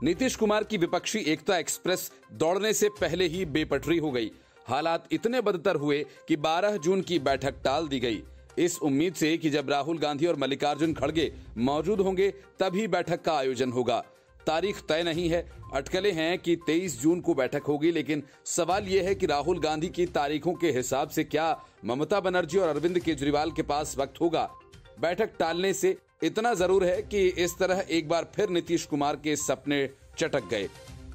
नीतीश कुमार की विपक्षी एकता एक्सप्रेस दौड़ने से पहले ही बेपटरी हो गई। हालात इतने बदतर हुए कि 12 जून की बैठक टाल दी गई, इस उम्मीद से कि जब राहुल गांधी और मल्लिकार्जुन खड़गे मौजूद होंगे तभी बैठक का आयोजन होगा। तारीख तय नहीं है, अटकलें हैं कि 23 जून को बैठक होगी, लेकिन सवाल यह है कि राहुल गांधी की तारीखों के हिसाब से क्या ममता बनर्जी और अरविंद केजरीवाल के पास वक्त होगा। बैठक टालने से इतना जरूर है कि इस तरह एक बार फिर नीतीश कुमार के सपने चटक गए।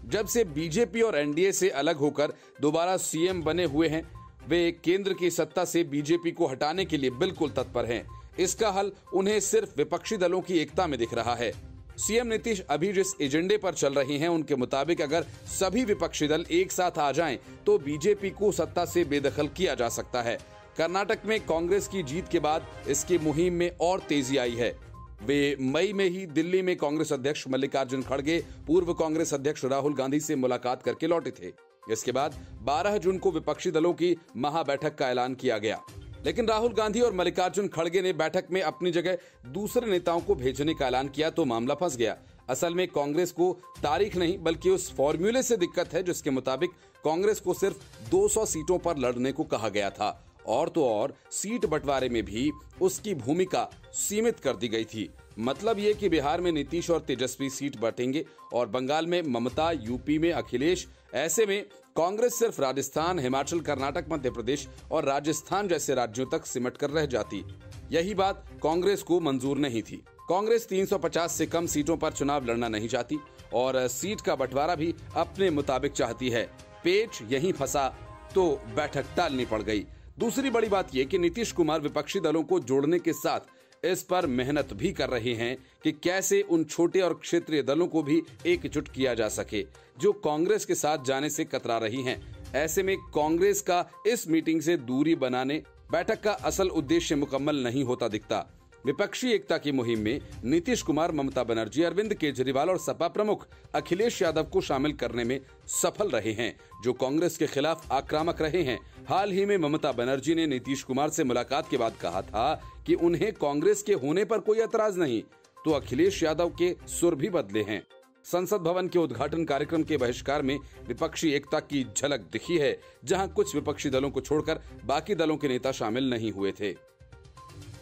जब से बीजेपी और एनडीए से अलग होकर दोबारा सीएम बने हुए हैं, वे केंद्र की सत्ता से बीजेपी को हटाने के लिए बिल्कुल तत्पर हैं। इसका हल उन्हें सिर्फ विपक्षी दलों की एकता में दिख रहा है। सीएम नीतीश अभी जिस एजेंडे पर चल रहे हैं, उनके मुताबिक अगर सभी विपक्षी दल एक साथ आ जाएं, तो बीजेपी को सत्ता से बेदखल किया जा सकता है। कर्नाटक में कांग्रेस की जीत के बाद इसकी मुहिम में और तेजी आई है। वे मई में ही दिल्ली में कांग्रेस अध्यक्ष मल्लिकार्जुन खड़गे पूर्व कांग्रेस अध्यक्ष राहुल गांधी से मुलाकात करके लौटे थे। इसके बाद 12 जून को विपक्षी दलों की महाबैठक का ऐलान किया गया, लेकिन राहुल गांधी और मल्लिकार्जुन खड़गे ने बैठक में अपनी जगह दूसरे नेताओं को भेजने का ऐलान किया तो मामला फंस गया। असल में कांग्रेस को तारीख नहीं बल्कि उस फॉर्मूले से दिक्कत है जिसके मुताबिक कांग्रेस को सिर्फ 200 सीटों पर लड़ने को कहा गया था, और तो और सीट बंटवारे में भी उसकी भूमिका सीमित कर दी गई थी। मतलब ये कि बिहार में नीतीश और तेजस्वी सीट बांटेंगे और बंगाल में ममता, यूपी में अखिलेश। ऐसे में कांग्रेस सिर्फ राजस्थान, हिमाचल, कर्नाटक, मध्य प्रदेश और राजस्थान जैसे राज्यों तक सिमट कर रह जाती। यही बात कांग्रेस को मंजूर नहीं थी। कांग्रेस 350 से कम सीटों पर चुनाव लड़ना नहीं चाहती और सीट का बंटवारा भी अपने मुताबिक चाहती है। पेच यहीं फंसा तो बैठक टालनी पड़ गई। दूसरी बड़ी बात यह कि नीतीश कुमार विपक्षी दलों को जोड़ने के साथ इस पर मेहनत भी कर रहे हैं कि कैसे उन छोटे और क्षेत्रीय दलों को भी एकजुट किया जा सके जो कांग्रेस के साथ जाने से कतरा रही हैं। ऐसे में कांग्रेस का इस मीटिंग से दूरी बनाने बैठक का असल उद्देश्य मुकम्मल नहीं होता दिखता। विपक्षी एकता की मुहिम में नीतीश कुमार, ममता बनर्जी, अरविंद केजरीवाल और सपा प्रमुख अखिलेश यादव को शामिल करने में सफल रहे हैं, जो कांग्रेस के खिलाफ आक्रामक रहे हैं। हाल ही में ममता बनर्जी ने नीतीश कुमार से मुलाकात के बाद कहा था कि उन्हें कांग्रेस के होने पर कोई एतराज नहीं, तो अखिलेश यादव के सुर भी बदले हैं। संसद भवन के उद्घाटन कार्यक्रम के बहिष्कार में विपक्षी एकता की झलक दिखी है, जहां कुछ विपक्षी दलों को छोड़कर बाकी दलों के नेता शामिल नहीं हुए थे।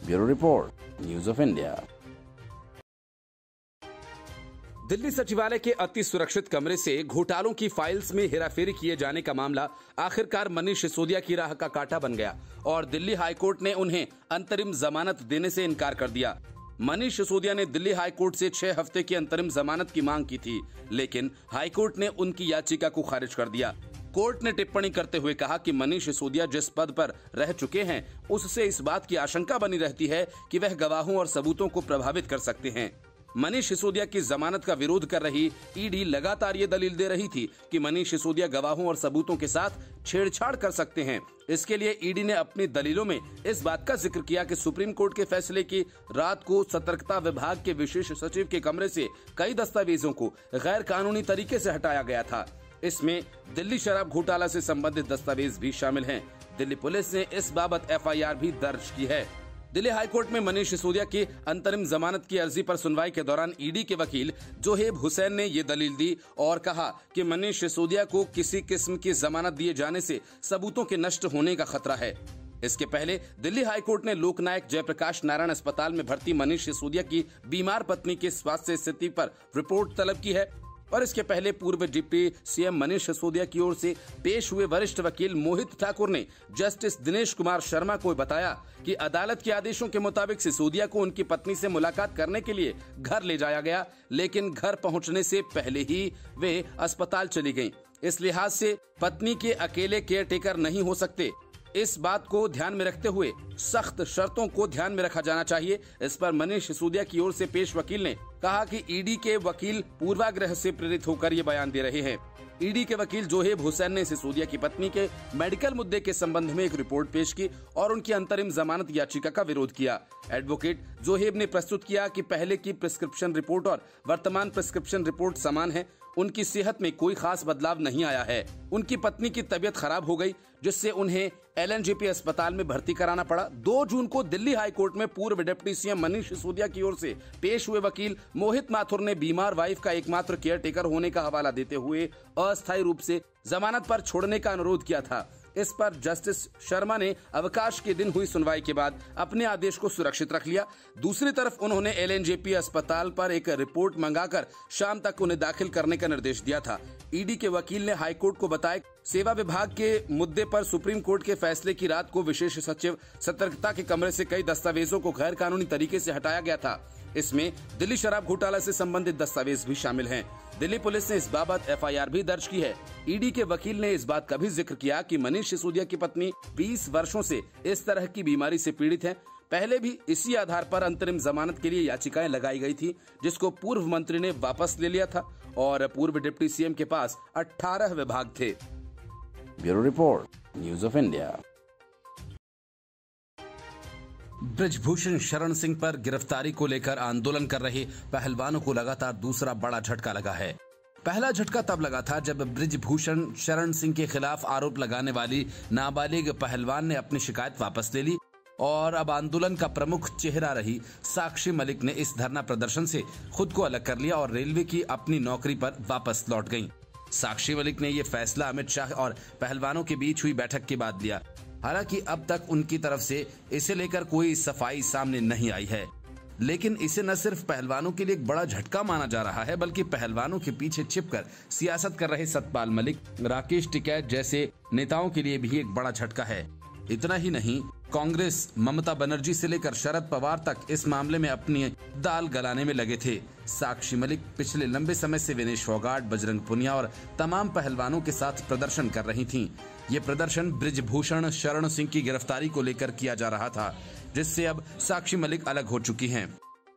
Bureau report, news of India. Delhi सचिवालय के अति सुरक्षित कमरे से घोटालों की फाइल्स में हेराफेरी किए जाने का मामला आखिरकार मनीष सिसोदिया की राह का कांटा बन गया और दिल्ली हाईकोर्ट ने उन्हें अंतरिम जमानत देने से इनकार कर दिया। मनीष सिसोदिया ने दिल्ली हाईकोर्ट से 6 हफ्ते की अंतरिम जमानत की मांग की थी, लेकिन हाईकोर्ट ने उनकी याचिका को खारिज कर दिया। कोर्ट ने टिप्पणी करते हुए कहा कि मनीष सिसोदिया जिस पद पर रह चुके हैं, उससे इस बात की आशंका बनी रहती है कि वह गवाहों और सबूतों को प्रभावित कर सकते हैं। मनीष सिसोदिया की जमानत का विरोध कर रही ईडी लगातार ये दलील दे रही थी कि मनीष सिसोदिया गवाहों और सबूतों के साथ छेड़छाड़ कर सकते हैं। इसके लिए ईडी ने अपनी दलीलों में इस बात का जिक्र किया कि सुप्रीम कोर्ट के फैसले की रात को सतर्कता विभाग के विशेष सचिव के कमरे से कई दस्तावेजों को गैर कानूनी तरीके से हटाया गया था। इसमें दिल्ली शराब घोटाला से संबंधित दस्तावेज भी शामिल हैं। दिल्ली पुलिस ने इस बाबत एफआईआर भी दर्ज की है। दिल्ली हाईकोर्ट में मनीष सिसोदिया की अंतरिम जमानत की अर्जी पर सुनवाई के दौरान ईडी के वकील जोहेब हुसैन ने ये दलील दी और कहा कि मनीष सिसोदिया को किसी किस्म की जमानत दिए जाने से सबूतों के नष्ट होने का खतरा है। इसके पहले दिल्ली हाईकोर्ट ने लोकनायक जयप्रकाश नारायण अस्पताल में भर्ती मनीष सिसोदिया की बीमार पत्नी के स्वास्थ्य स्थिति पर रिपोर्ट तलब की है और इसके पहले पूर्व डिप्टी सीएम मनीष सिसोदिया की ओर से पेश हुए वरिष्ठ वकील मोहित ठाकुर ने जस्टिस दिनेश कुमार शर्मा को बताया कि अदालत के आदेशों के मुताबिक सिसोदिया को उनकी पत्नी से मुलाकात करने के लिए घर ले जाया गया, लेकिन घर पहुंचने से पहले ही वे अस्पताल चली गईं। इस लिहाज से पत्नी के अकेले केयर टेकर नहीं हो सकते। इस बात को ध्यान में रखते हुए सख्त शर्तों को ध्यान में रखा जाना चाहिए। इस पर मनीष सिसोदिया की ओर से पेश वकील ने कहा कि ईडी के वकील पूर्वाग्रह से प्रेरित होकर ये बयान दे रहे हैं। ईडी के वकील जोहेब हुसैन ने सिसोदिया की पत्नी के मेडिकल मुद्दे के संबंध में एक रिपोर्ट पेश की और उनकी अंतरिम जमानत याचिका का विरोध किया। एडवोकेट जोहेब ने प्रस्तुत किया कि पहले की प्रिस्क्रिप्शन रिपोर्ट और वर्तमान प्रिस्क्रिप्शन रिपोर्ट समान है उनकी सेहत में कोई खास बदलाव नहीं आया है। उनकी पत्नी की तबीयत खराब हो गई, जिससे उन्हें एलएनजेपी अस्पताल में भर्ती कराना पड़ा। 2 जून को दिल्ली हाई कोर्ट में पूर्व डिप्टी सीएम मनीष सिसोदिया की ओर से पेश हुए वकील मोहित माथुर ने बीमार वाइफ का एकमात्र केयर टेकर होने का हवाला देते हुए अस्थायी रूप से जमानत पर छोड़ने का अनुरोध किया था। इस पर जस्टिस शर्मा ने अवकाश के दिन हुई सुनवाई के बाद अपने आदेश को सुरक्षित रख लिया। दूसरी तरफ उन्होंने एलएनजेपी अस्पताल पर एक रिपोर्ट मंगाकर शाम तक उन्हें दाखिल करने का निर्देश दिया था। ईडी के वकील ने हाईकोर्ट को बताया सेवा विभाग के मुद्दे पर सुप्रीम कोर्ट के फैसले की रात को विशेष सचिव सतर्कता के कमरे से कई दस्तावेजों को गैर कानूनी तरीके से हटाया गया था। इसमें दिल्ली शराब घोटाला से संबंधित दस्तावेज भी शामिल हैं। दिल्ली पुलिस ने इस बाबत एफआईआर भी दर्ज की है। ईडी के वकील ने इस बात का भी जिक्र किया कि मनीष सिसोदिया की पत्नी 20 वर्षों से इस तरह की बीमारी से पीड़ित है। पहले भी इसी आधार पर अंतरिम जमानत के लिए याचिकाएं लगाई गई थी, जिसको पूर्व मंत्री ने वापस ले लिया था और पूर्व डिप्टी सीएम के पास 18 विभाग थे। Bureau report, news of India. Brijbhushan Sharan Singh पर गिरफ्तारी को लेकर आंदोलन कर रहे पहलवानों को लगातार दूसरा बड़ा झटका लगा है। पहला झटका तब लगा था जब ब्रिजभूषण शरण सिंह के खिलाफ आरोप लगाने वाली नाबालिग पहलवान ने अपनी शिकायत वापस ले ली और अब आंदोलन का प्रमुख चेहरा रही साक्षी मलिक ने इस धरना प्रदर्शन से खुद को अलग कर लिया और रेलवे की अपनी नौकरी पर वापस लौट गयी। साक्षी मलिक ने ये फैसला अमित शाह और पहलवानों के बीच हुई बैठक के बाद लिया। हालांकि अब तक उनकी तरफ से इसे लेकर कोई सफाई सामने नहीं आई है, लेकिन इसे न सिर्फ पहलवानों के लिए एक बड़ा झटका माना जा रहा है, बल्कि पहलवानों के पीछे छिपकर सियासत कर रहे सतपाल मलिक, राकेश टिकैत जैसे नेताओं के लिए भी एक बड़ा झटका है। इतना ही नहीं, कांग्रेस ममता बनर्जी से लेकर शरद पवार तक इस मामले में अपनी दाल गलाने में लगे थे। साक्षी मलिक पिछले लंबे समय से विनेश फोगाट, बजरंग पुनिया और तमाम पहलवानों के साथ प्रदर्शन कर रही थीं। ये प्रदर्शन ब्रिजभूषण शरण सिंह की गिरफ्तारी को लेकर किया जा रहा था, जिससे अब साक्षी मलिक अलग हो चुकी हैं।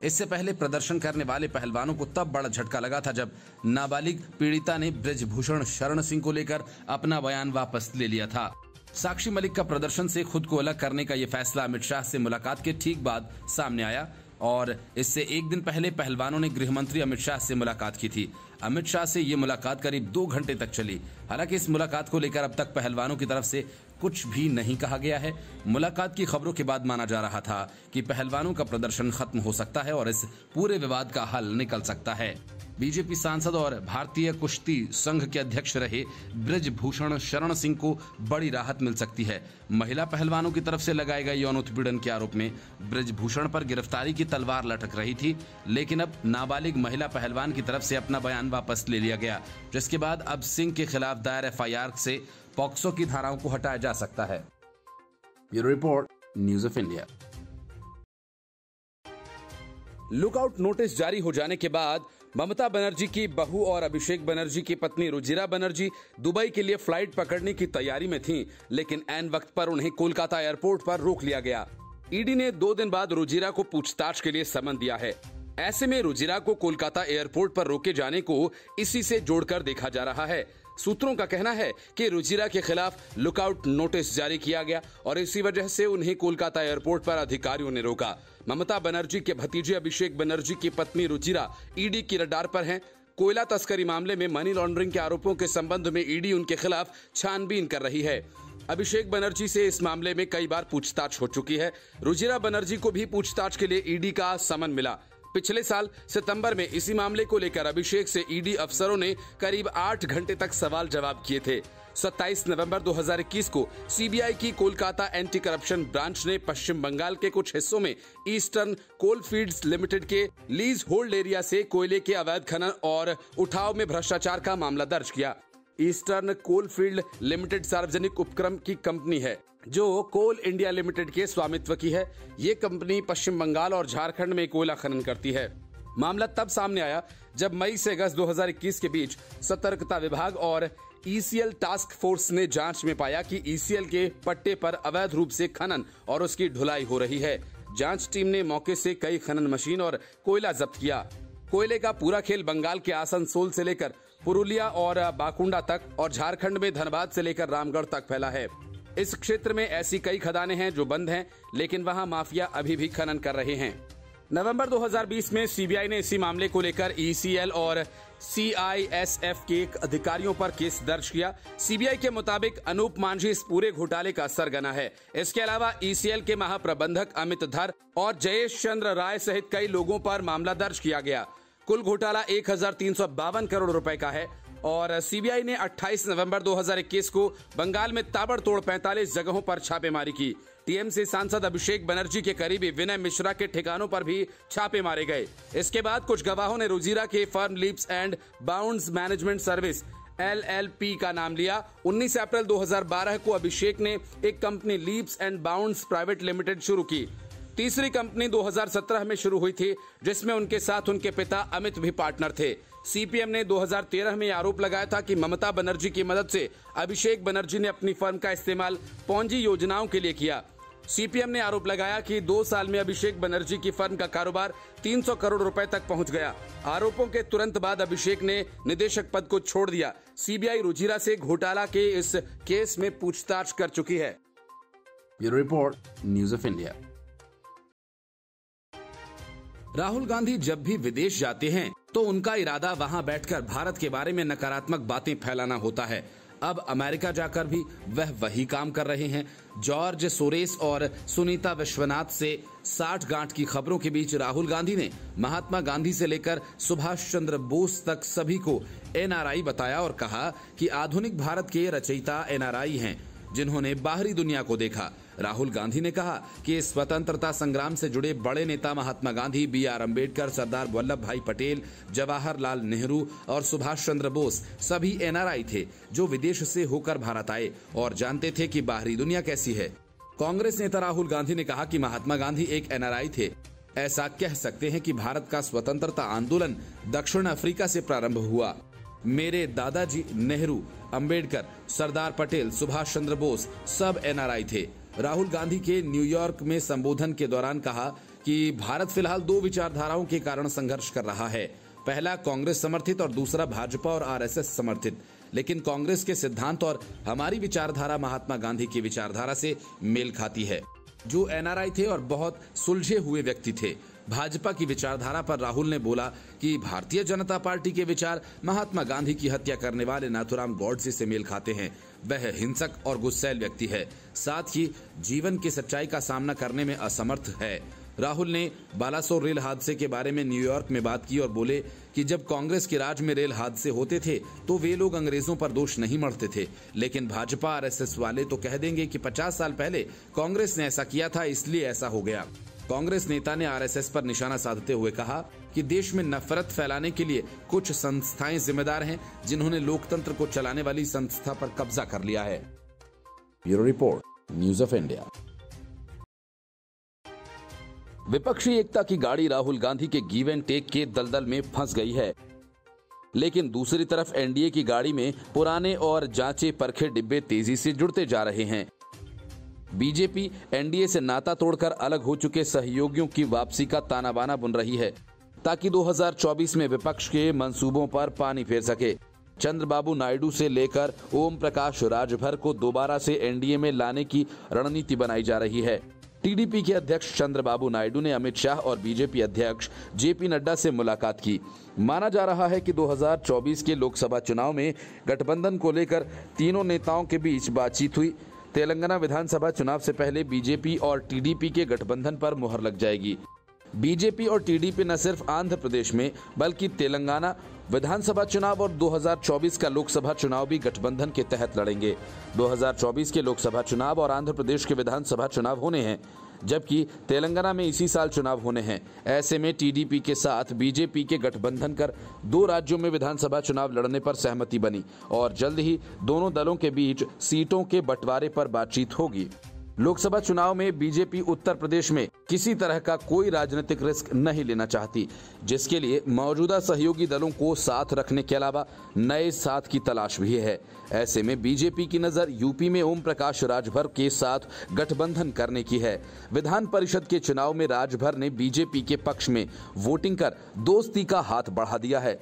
इससे पहले प्रदर्शन करने वाले पहलवानों को तब बड़ा झटका लगा था जब नाबालिग पीड़िता ने ब्रिजभूषण शरण सिंह को लेकर अपना बयान वापस ले लिया था। साक्षी मलिक का प्रदर्शन से खुद को अलग करने का ये फैसला अमित शाह से मुलाकात के ठीक बाद सामने आया और इससे एक दिन पहले पहलवानों ने गृह मंत्री अमित शाह से मुलाकात की थी। अमित शाह से ये मुलाकात करीब 2 घंटे तक चली। हालांकि इस मुलाकात को लेकर अब तक पहलवानों की तरफ से कुछ भी नहीं कहा गया है। मुलाकात की खबरों के बाद माना जा रहा था कि पहलवानों का प्रदर्शन खत्म हो सकता है और इस पूरे विवाद का हल निकल सकता है। बीजेपी सांसद और भारतीय कुश्ती संघ के अध्यक्ष रहे ब्रिजभूषण शरण सिंह को बड़ी राहत मिल सकती है। महिला पहलवानों की तरफ से लगाए गए यौन उत्पीड़न के आरोप में ब्रिजभूषण पर गिरफ्तारी की तलवार लटक रही थी, लेकिन अब नाबालिग महिला पहलवान की तरफ से अपना बयान वापस ले लिया गया, जिसके बाद अब सिंह के खिलाफ दायर एफआईआर से पॉक्सो की धाराओं को हटाया जा सकता है। Bureau report, news of India. Lookout notice जारी हो जाने के बाद ममता बनर्जी की बहू और अभिषेक बनर्जी की पत्नी रुजिरा बनर्जी दुबई के लिए फ्लाइट पकड़ने की तैयारी में थीं, लेकिन ऐन वक्त पर उन्हें कोलकाता एयरपोर्ट पर रोक लिया गया। ईडी ने 2 दिन बाद रुजिरा को पूछताछ के लिए समन दिया है। ऐसे में रुजिरा को कोलकाता एयरपोर्ट पर रोके जाने को इसी से जोड़कर देखा जा रहा है। सूत्रों का कहना है कि रुजिरा के खिलाफ लुकआउट नोटिस जारी किया गया और इसी वजह से उन्हें कोलकाता एयरपोर्ट पर अधिकारियों ने रोका। ममता बनर्जी के भतीजे अभिषेक बनर्जी की पत्नी रुजिरा ईडी की रडार पर हैं। कोयला तस्करी मामले में मनी लॉन्ड्रिंग के आरोपों के संबंध में ईडी उनके खिलाफ छानबीन कर रही है। अभिषेक बनर्जी से इस मामले में कई बार पूछताछ हो चुकी है। रुजिरा बनर्जी को भी पूछताछ के लिए ईडी का समन मिला। पिछले साल सितंबर में इसी मामले को लेकर अभिषेक से ईडी अफसरों ने करीब 8 घंटे तक सवाल जवाब किए थे। 27 नवंबर 2021 को सीबीआई की कोलकाता एंटी करप्शन ब्रांच ने पश्चिम बंगाल के कुछ हिस्सों में ईस्टर्न कोलफील्ड्स लिमिटेड के लीज होल्ड एरिया से कोयले के अवैध खनन और उठाव में भ्रष्टाचार का मामला दर्ज किया। ईस्टर्न कोलफील्ड लिमिटेड सार्वजनिक उपक्रम की कंपनी है जो कोल इंडिया लिमिटेड के स्वामित्व की है। ये कंपनी पश्चिम बंगाल और झारखंड में कोयला खनन करती है। मामला तब सामने आया जब मई से अगस्त 2021 के बीच सतर्कता विभाग और ईसीएल टास्क फोर्स ने जांच में पाया कि ईसीएल के पट्टे पर अवैध रूप से खनन और उसकी ढुलाई हो रही है। जांच टीम ने मौके से कई खनन मशीन और कोयला जब्त किया। कोयले का पूरा खेल बंगाल के आसनसोल से लेकर पुरुलिया और बाकुंडा तक और झारखंड में धनबाद से लेकर रामगढ़ तक फैला है। इस क्षेत्र में ऐसी कई खदानें हैं जो बंद हैं, लेकिन वहां माफिया अभी भी खनन कर रहे हैं। नवंबर 2020 में सीबीआई ने इसी मामले को लेकर ईसीएल और CISF के अधिकारियों पर केस दर्ज किया। सीबीआई के मुताबिक अनूप मांझी इस पूरे घोटाले का सरगना है। इसके अलावा ECL के महाप्रबंधक अमित धर और जयेश चंद्र राय सहित कई लोगों पर मामला दर्ज किया गया। कुल घोटाला 1352 करोड़ रुपए का है और सीबीआई ने 28 नवंबर 2021 को बंगाल में ताबड़तोड़ 45 जगहों पर छापेमारी की। टीएमसी सांसद अभिषेक बनर्जी के करीबी विनय मिश्रा के ठिकानों पर भी छापे मारे गए। इसके बाद कुछ गवाहों ने रुजिरा के firm leaps and bounds management service LLP का नाम लिया। 19 अप्रैल 2012 को अभिषेक ने एक company leaps and bounds private limited शुरू की। तीसरी कंपनी 2017 में शुरू हुई थी, जिसमें उनके साथ उनके पिता अमित भी पार्टनर थे। सीपीएम ने 2013 में आरोप लगाया था कि ममता बनर्जी की मदद से अभिषेक बनर्जी ने अपनी फर्म का इस्तेमाल पॉन्जी योजनाओं के लिए किया। सीपीएम ने आरोप लगाया कि 2 साल में अभिषेक बनर्जी की फर्म का कारोबार 300 करोड़ रुपए तक पहुंच गया। आरोपों के तुरंत बाद अभिषेक ने निदेशक पद को छोड़ दिया। सीबीआई रुजिरा से घोटाला के इस केस में पूछताछ कर चुकी है। Bureau report, news of India. Rahul Gandhi जब भी विदेश जाते हैं तो उनका इरादा वहां बैठकर भारत के बारे में नकारात्मक बातें फैलाना होता है। अब अमेरिका जाकर भी वह वही काम कर रहे हैं। जॉर्ज सोरेस और सुनीता विश्वनाथ से 60 गांठ की खबरों के बीच राहुल गांधी ने महात्मा गांधी से लेकर सुभाष चंद्र बोस तक सभी को NRI बताया और कहा कि आधुनिक भारत के रचयिता NRI हैं, जिन्होंने बाहरी दुनिया को देखा। राहुल गांधी ने कहा कि स्वतंत्रता संग्राम से जुड़े बड़े नेता महात्मा गांधी, BR अम्बेडकर, सरदार वल्लभ भाई पटेल, जवाहरलाल नेहरू और सुभाष चंद्र बोस सभी NRI थे जो विदेश से होकर भारत आए और जानते थे कि बाहरी दुनिया कैसी है। कांग्रेस नेता राहुल गांधी ने कहा कि महात्मा गांधी एक NRI थे। ऐसा कह सकते हैं कि भारत का स्वतंत्रता आंदोलन दक्षिण अफ्रीका से प्रारंभ हुआ। मेरे दादाजी नेहरू, अंबेडकर, सरदार पटेल, सुभाष चंद्र बोस सब NRI थे। राहुल गांधी के न्यूयॉर्क में संबोधन के दौरान कहा कि भारत फिलहाल 2 विचारधाराओं के कारण संघर्ष कर रहा है। पहला कांग्रेस समर्थित और दूसरा भाजपा और RSS समर्थित। लेकिन कांग्रेस के सिद्धांत और हमारी विचारधारा महात्मा गांधी की विचारधारा से मेल खाती है, जो NRI थे और बहुत सुलझे हुए व्यक्ति थे। भाजपा की विचारधारा पर राहुल ने बोला कि भारतीय जनता पार्टी के विचार महात्मा गांधी की हत्या करने वाले नाथुराम गॉडसे से मेल खाते हैं। वह हिंसक और गुस्सैल व्यक्ति है, साथ ही जीवन की सच्चाई का सामना करने में असमर्थ है। राहुल ने बालासोर रेल हादसे के बारे में न्यूयॉर्क में बात की और बोले कि जब कांग्रेस के राज में रेल हादसे होते थे तो वे लोग अंग्रेजों पर दोष नहीं मढ़ते थे, लेकिन भाजपा RSS वाले तो कह देंगे कि 50 साल पहले कांग्रेस ने ऐसा किया था, इसलिए ऐसा हो गया। कांग्रेस नेता ने RSS पर निशाना साधते हुए कहा कि देश में नफरत फैलाने के लिए कुछ संस्थाएं जिम्मेदार हैं, जिन्होंने लोकतंत्र को चलाने वाली संस्था पर कब्जा कर लिया है। Bureau report, news of India. विपक्षी एकता की गाड़ी राहुल गांधी के गिव एंड टेक के दलदल में फंस गई है, लेकिन दूसरी तरफ NDA की गाड़ी में पुराने और जांचे परखे डिब्बे तेजी से जुड़ते जा रहे हैं। बीजेपी NDA से नाता तोड़कर अलग हो चुके सहयोगियों की वापसी का ताना बाना बुन रही है, ताकि 2024 में विपक्ष के मंसूबों पर पानी फेर सके। चंद्रबाबू नायडू से लेकर ओम प्रकाश राजभर को दोबारा से NDA में लाने की रणनीति बनाई जा रही है। TDP के अध्यक्ष चंद्रबाबू नायडू ने अमित शाह और बीजेपी अध्यक्ष JP नड्डा से मुलाकात की। माना जा रहा है कि 2024 के लोकसभा चुनाव में गठबंधन को लेकर तीनों नेताओं के बीच बातचीत हुई। तेलंगाना विधानसभा चुनाव से पहले बीजेपी और TDP के गठबंधन पर मुहर लग जाएगी। बीजेपी और TDP न सिर्फ आंध्र प्रदेश में बल्कि तेलंगाना विधानसभा चुनाव और 2024 का लोकसभा चुनाव भी गठबंधन के तहत लड़ेंगे। 2024 के लोकसभा चुनाव और आंध्र प्रदेश के विधानसभा चुनाव होने हैं, जबकि तेलंगाना में इसी साल चुनाव होने हैं। ऐसे में TDP के साथ बीजेपी के गठबंधन कर 2 राज्यों में विधानसभा चुनाव लड़ने पर सहमति बनी और जल्द ही दोनों दलों के बीच सीटों के बंटवारे पर बातचीत होगी। लोकसभा चुनाव में बीजेपी उत्तर प्रदेश में किसी तरह का कोई राजनीतिक रिस्क नहीं लेना चाहती, जिसके लिए मौजूदा सहयोगी दलों को साथ रखने के अलावा नए साथ की तलाश भी है। ऐसे में बीजेपी की नजर यूपी में ओम प्रकाश राजभर के साथ गठबंधन करने की है। विधान परिषद के चुनाव में राजभर ने बीजेपी के पक्ष में वोटिंग कर दोस्ती का हाथ बढ़ा दिया है।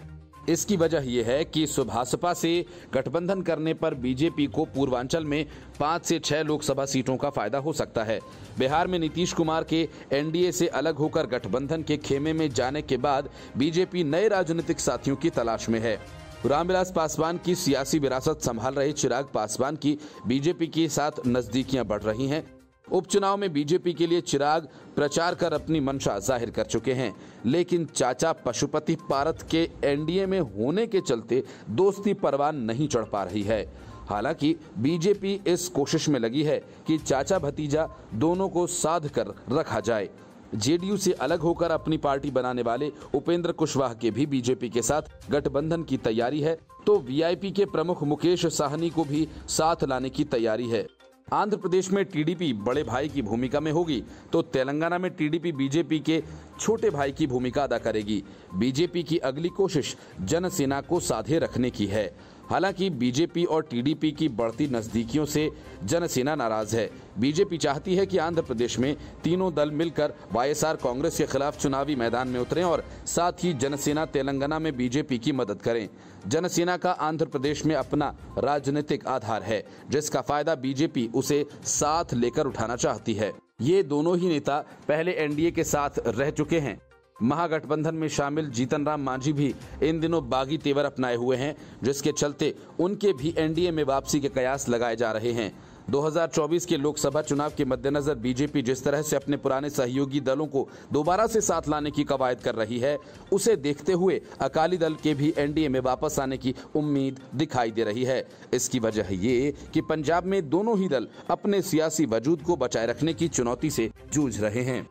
इसकी वजह यह है कि सुभाषपा से गठबंधन करने पर बीजेपी को पूर्वांचल में 5 से 6 लोकसभा सीटों का फायदा हो सकता है। बिहार में नीतीश कुमार के एनडीए से अलग होकर गठबंधन के खेमे में जाने के बाद बीजेपी नए राजनीतिक साथियों की तलाश में है। रामविलास पासवान की सियासी विरासत संभाल रहे चिराग पासवान की बीजेपी के साथ नजदीकियां बढ़ रही हैं। उपचुनाव में बीजेपी के लिए चिराग प्रचार कर अपनी मंशा जाहिर कर चुके हैं, लेकिन चाचा पशुपति पारद के एनडीए में होने के चलते दोस्ती परवान नहीं चढ़ पा रही है। हालांकि बीजेपी इस कोशिश में लगी है कि चाचा भतीजा दोनों को साध कर रखा जाए। जेडीयू से अलग होकर अपनी पार्टी बनाने वाले उपेंद्र कुशवाहा के भी बीजेपी के साथ गठबंधन की तैयारी है, तो वीआईपी के प्रमुख मुकेश साहनी को भी साथ लाने की तैयारी है। आंध्र प्रदेश में टीडीपी बड़े भाई की भूमिका में होगी, तो तेलंगाना में टीडीपी बीजेपी के छोटे भाई की भूमिका अदा करेगी। बीजेपी की अगली कोशिश जनसेना को साधे रखने की है। हालांकि बीजेपी और टीडीपी की बढ़ती नजदीकियों से जनसेना नाराज है। बीजेपी चाहती है कि आंध्र प्रदेश में तीनों दल मिलकर वाईएसआर कांग्रेस के खिलाफ चुनावी मैदान में उतरें और साथ ही जनसेना तेलंगाना में बीजेपी की मदद करें। जनसेना का आंध्र प्रदेश में अपना राजनीतिक आधार है, जिसका फायदा बीजेपी उसे साथ लेकर उठाना चाहती है। ये दोनों ही नेता पहले एनडीए के साथ रह चुके हैं। महागठबंधन में शामिल जीतन राम मांझी भी इन दिनों बागी तेवर अपनाए हुए हैं, जिसके चलते उनके भी एनडीए में वापसी के कयास लगाए जा रहे हैं। 2024 के लोकसभा चुनाव के मद्देनजर बीजेपी जिस तरह से अपने पुराने सहयोगी दलों को दोबारा से साथ लाने की कवायद कर रही है, उसे देखते हुए अकाली दल के भी एनडीए में वापस आने की उम्मीद दिखाई दे रही है। इसकी वजह ये कि पंजाब में दोनों ही दल अपने सियासी वजूद को बचाए रखने की चुनौती से जूझ रहे हैं।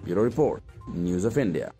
Bureau report, news of India.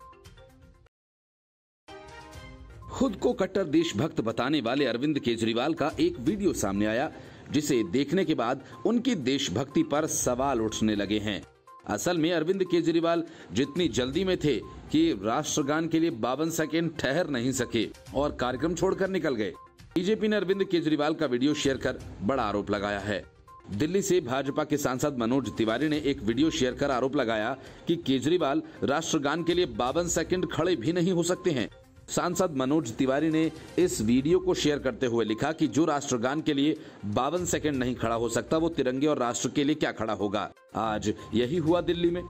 खुद को कट्टर देशभक्त बताने वाले अरविंद केजरीवाल का एक वीडियो सामने आया, जिसे देखने के बाद उनकी देशभक्ति पर सवाल उठने लगे हैं। असल में अरविंद केजरीवाल जितनी जल्दी में थे कि राष्ट्रगान के लिए 52 सेकेंड ठहर नहीं सके और कार्यक्रम छोड़कर निकल गए। बीजेपी ने अरविंद केजरीवाल का वीडियो शेयर कर बड़ा आरोप लगाया है। दिल्ली से भाजपा के सांसद मनोज तिवारी ने एक वीडियो शेयर कर आरोप लगाया कि केजरीवाल राष्ट्रगान के लिए 52 सेकंड खड़े भी नहीं हो सकते हैं। सांसद मनोज तिवारी ने इस वीडियो को शेयर करते हुए लिखा कि जो राष्ट्रगान के लिए 52 सेकंड नहीं खड़ा हो सकता, वो तिरंगे और राष्ट्र के लिए क्या खड़ा होगा। आज यही हुआ दिल्ली में।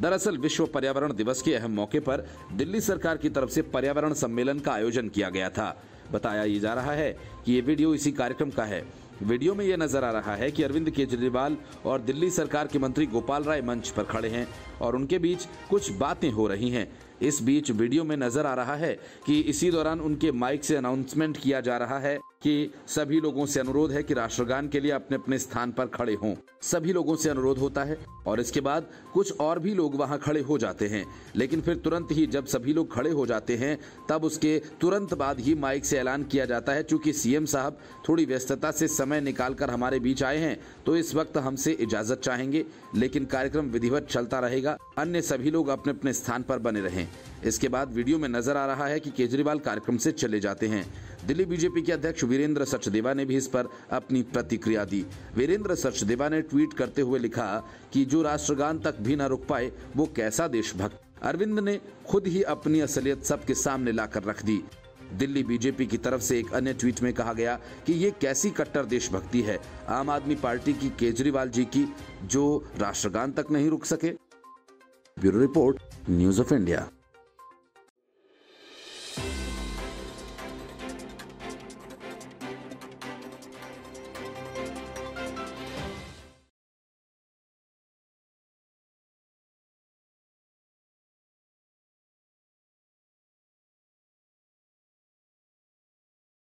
दरअसल विश्व पर्यावरण दिवस के अहम मौके पर दिल्ली सरकार की तरफ से पर्यावरण सम्मेलन का आयोजन किया गया था। बताया ये जा रहा है कि ये वीडियो इसी कार्यक्रम का है। वीडियो में यह नजर आ रहा है कि अरविंद केजरीवाल और दिल्ली सरकार के मंत्री गोपाल राय मंच पर खड़े हैं और उनके बीच कुछ बातें हो रही हैं। इस बीच वीडियो में नजर आ रहा है कि इसी दौरान उनके माइक से अनाउंसमेंट किया जा रहा है कि सभी लोगों से अनुरोध है कि राष्ट्रगान के लिए अपने अपने स्थान पर खड़े हों। सभी लोगों से अनुरोध होता है और इसके बाद कुछ और भी लोग वहां खड़े हो जाते हैं, लेकिन फिर तुरंत ही जब सभी लोग खड़े हो जाते हैं तब उसके तुरंत बाद ही माइक से ऐलान किया जाता है, चूंकि सीएम साहब थोड़ी व्यस्तता से समय निकालकर हमारे बीच आए हैं तो इस वक्त हमसे इजाजत चाहेंगे, लेकिन कार्यक्रम विधिवत चलता रहेगा, अन्य सभी लोग अपने अपने स्थान पर बने रहें। इसके बाद वीडियो में नजर आ रहा है कि केजरीवाल कार्यक्रम से चले जाते हैं। दिल्ली बीजेपी के अध्यक्ष वीरेंद्र सचदेवा ने भी इस पर अपनी प्रतिक्रिया दी। वीरेंद्र सचदेवा ने ट्वीट करते हुए लिखा कि जो राष्ट्रगान तक भी न रुक पाए वो कैसा देशभक्त। अरविंद ने खुद ही अपनी असलियत सबके सामने लाकर रख दी। दिल्ली बीजेपी की तरफ से एक अन्य ट्वीट में कहा गया कि ये कैसी कट्टर देशभक्ति है आम आदमी पार्टी की केजरीवाल जी की, जो राष्ट्रगान तक नहीं रुक सके। Bureau report, news of India.